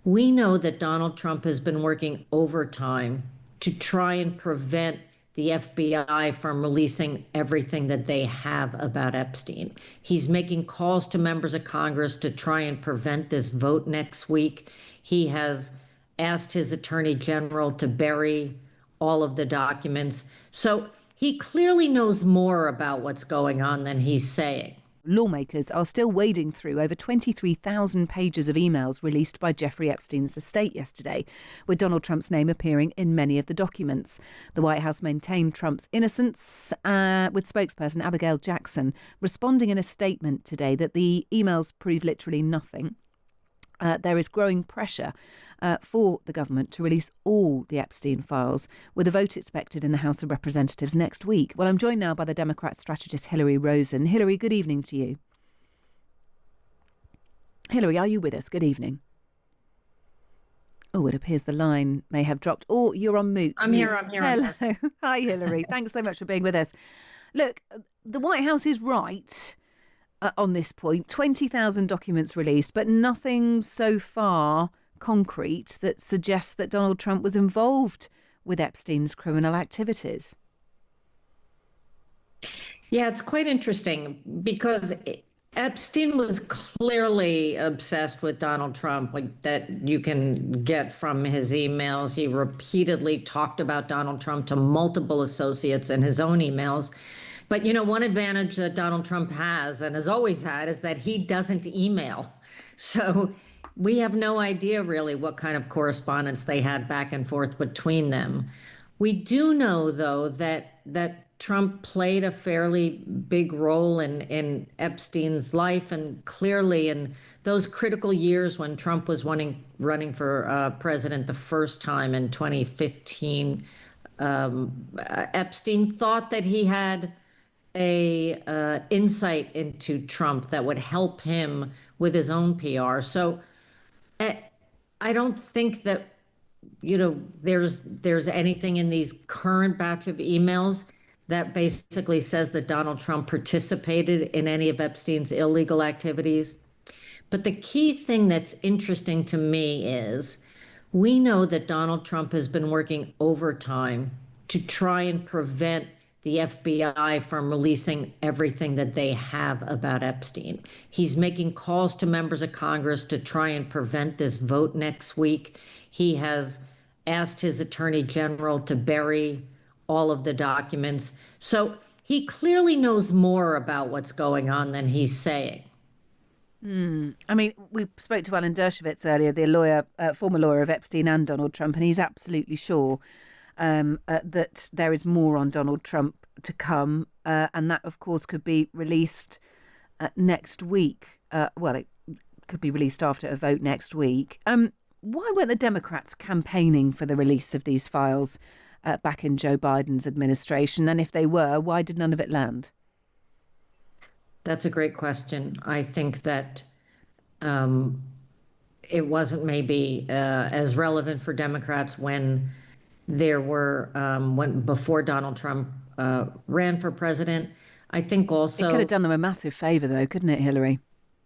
We know that Donald Trump has been working overtime to try and prevent the FBI from releasing everything that they have about Epstein. He's making calls to members of Congress to try and prevent this vote next week. He has asked his attorney general to bury all of the documents. So he clearly knows more about what's going on than he's saying. Lawmakers are still wading through over 23,000 pages of emails released by Jeffrey Epstein's estate yesterday, with Donald Trump's name appearing in many of the documents. The White House maintained Trump's innocence, with spokesperson Abigail Jackson responding in a statement today that the emails prove literally nothing. There is growing pressure for the government to release all the Epstein files, with a vote expected in the House of Representatives next week. Well, I'm joined now by the Democrat strategist Hilary Rosen. Hilary, good evening to you. Hilary, are you with us? Good evening. Oh, it appears the line may have dropped. Oh, you're on mute. I'm here. Hello. Hi, Hilary. Thanks so much for being with us. Look, the White House is right on this point. 20,000 documents released, but nothing so far concrete that suggests that Donald Trump was involved with Epstein's criminal activities. Yeah, it's quite interesting because Epstein was clearly obsessed with Donald Trump, like that you can get from his emails. He repeatedly talked about Donald Trump to multiple associates in his own emails. But, one advantage that Donald Trump has and has always had is that he doesn't email. So we have no idea really what kind of correspondence they had back and forth between them. We do know, though, that Trump played a fairly big role in Epstein's life, and clearly in those critical years when Trump was running for president the first time in 2015, Epstein thought that he had a insight into Trump that would help him with his own PR. So I don't think that there's anything in these current batch of emails that basically says that Donald Trump participated in any of Epstein's illegal activities. But the key thing that's interesting to me is we know that Donald Trump has been working overtime to try and prevent the FBI from releasing everything that they have about Epstein. He's making calls to members of Congress to try and prevent this vote next week. He has asked his attorney general to bury all of the documents. So he clearly knows more about what's going on than he's saying. I mean, we spoke to Alan Dershowitz earlier, the former lawyer of Epstein and Donald Trump, and he's absolutely sure that there is more on Donald Trump to come, and that, of course, could be released next week. It could be released after a vote next week. Why weren't the Democrats campaigning for the release of these files back in Joe Biden's administration? And if they were, why did none of it land? That's a great question. I think that it wasn't maybe as relevant for Democrats when before Donald Trump ran for president. I think also it could have done them a massive favor, though, couldn't it, Hillary?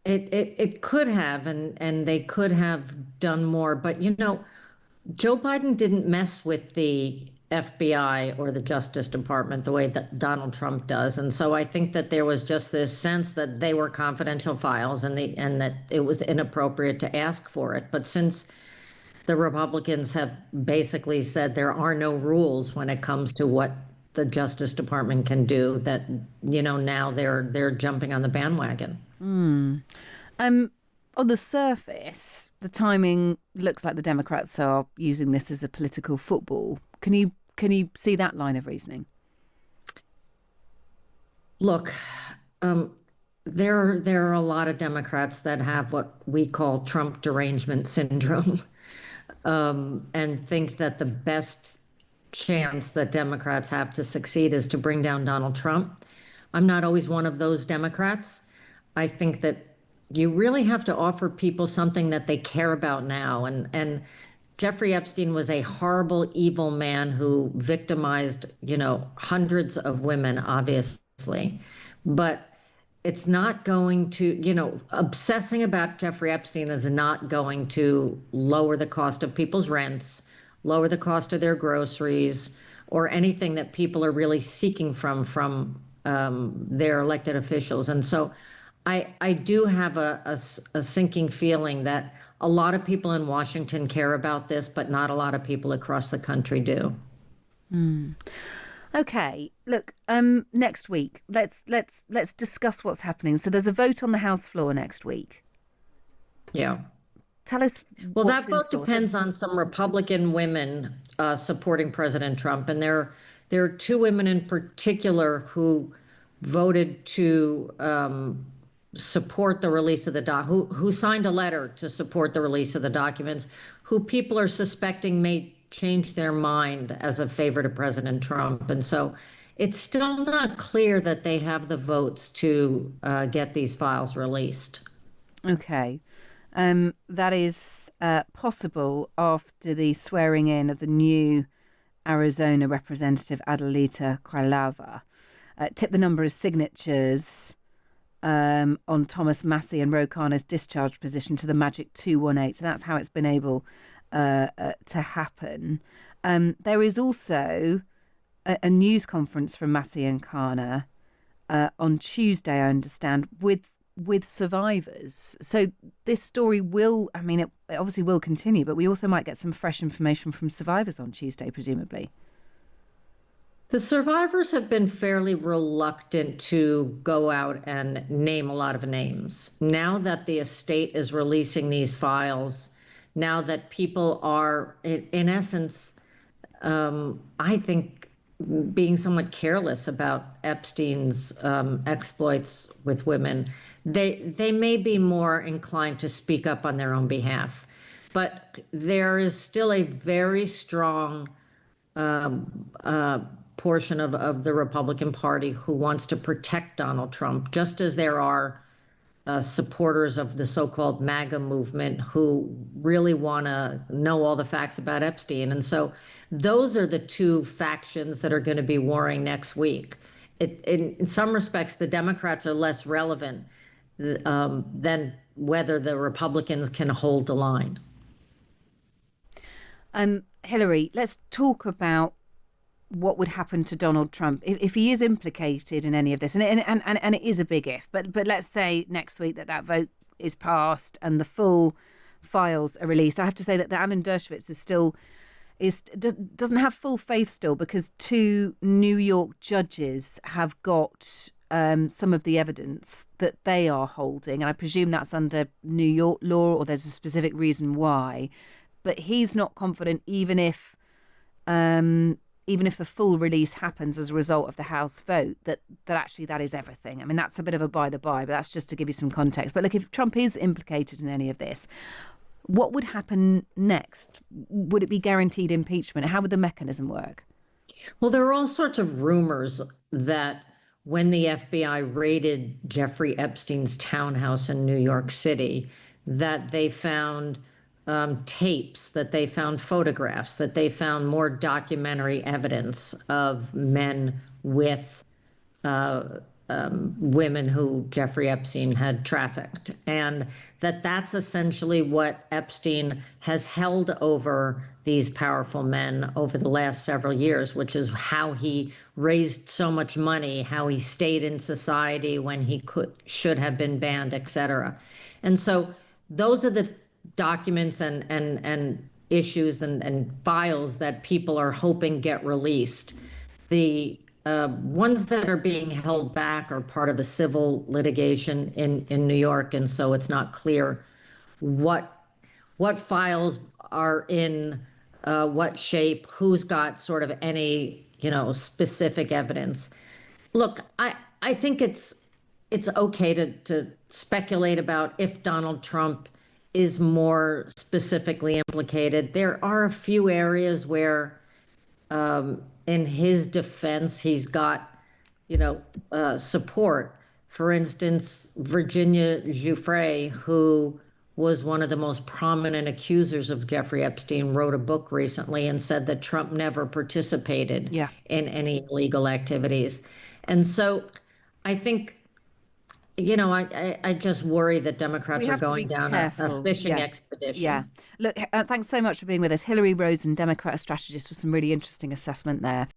It could have, and they could have done more. But Joe Biden didn't mess with the FBI or the Justice Department the way that Donald Trump does, and so I think that there was just this sense that they were confidential files, and that it was inappropriate to ask for it. But since the Republicans have basically said there are no rules when it comes to what the Justice Department can do, that now they're jumping on the bandwagon. On the surface, the timing looks like the Democrats are using this as a political football. Can you see that line of reasoning? Look, there are a lot of Democrats that have what we call Trump derangement syndrome, and think that the best chance that Democrats have to succeed is to bring down Donald Trump. I'm not always one of those Democrats. I think that you really have to offer people something that they care about now. And Jeffrey Epstein was a horrible, evil man who victimized, hundreds of women, obviously. But it's not going to, obsessing about Jeffrey Epstein is not going to lower the cost of people's rents, lower the cost of their groceries, or anything that people are really seeking from their elected officials. And so I do have a sinking feeling that a lot of people in Washington care about this, but not a lot of people across the country do. Okay, look, next week, let's discuss what's happening. So there's a vote on the House floor next week. Yeah. Tell us Well, what's that in vote store. depends on some Republican women supporting President Trump, and there are two women in particular who voted to support the release of who signed a letter to support the release of the documents, who people are suspecting may change their mind as a favor to President Trump, and so it's still not clear that they have the votes to get these files released. Okay. That is possible after the swearing in of the new Arizona representative Adelita Quailava tipped the number of signatures on Thomas Massie and Ro Khanna's discharge position to the magic 218. So that's how it's been able to happen. There is also a news conference from Massie and Khanna on Tuesday, I understand, with survivors. So this story will, I mean, it obviously will continue, but we also might get some fresh information from survivors on Tuesday, presumably. The survivors have been fairly reluctant to go out and name a lot of names. Now that the estate is releasing these files, now that people are, in essence, I think, being somewhat careless about Epstein's exploits with women, they may be more inclined to speak up on their own behalf. But there is still a very strong portion of the Republican Party who wants to protect Donald Trump, just as there are supporters of the so-called MAGA movement who really want to know all the facts about Epstein. And so those are the two factions that are going to be warring next week. In some respects, the Democrats are less relevant than whether the Republicans can hold the line. Hilary, let's talk about what would happen to Donald Trump if he is implicated in any of this, and it is a big if. But let's say next week that vote is passed and the full files are released. I have to say that Alan Dershowitz doesn't have full faith still, because two New York judges have got some of the evidence that they are holding, and I presume that's under New York law, or there's a specific reason why. But he's not confident, even if the full release happens as a result of the House vote, that actually that is everything. I mean, that's a bit of a by the by, but that's just to give you some context. But look, if Trump is implicated in any of this, what would happen next? Would it be guaranteed impeachment? How would the mechanism work? Well, there are all sorts of rumors that when the FBI raided Jeffrey Epstein's townhouse in New York City, that they found tapes, that they found photographs, that they found more documentary evidence of men with women who Jeffrey Epstein had trafficked, and that's essentially what Epstein has held over these powerful men over the last several years, which is how he raised so much money, how he stayed in society when he should have been banned, etc. And so those are the documents and issues and files that people are hoping get released. The ones that are being held back are part of a civil litigation in New York, and so it's not clear what files are in what shape, who's got sort of any specific evidence. Look, I think it's okay to speculate about if Donald Trump is more specifically implicated. There are a few areas where, in his defense, he's got, support. For instance, Virginia Giuffre, who was one of the most prominent accusers of Jeffrey Epstein, wrote a book recently and said that Trump never participated in any illegal activities. And so I think I just worry that We Democrats are have to be going down a careful. fishing Yeah. Yeah. expedition. Look, thanks so much for being with us. Hilary Rosen, Democrat strategist, with some really interesting assessment there.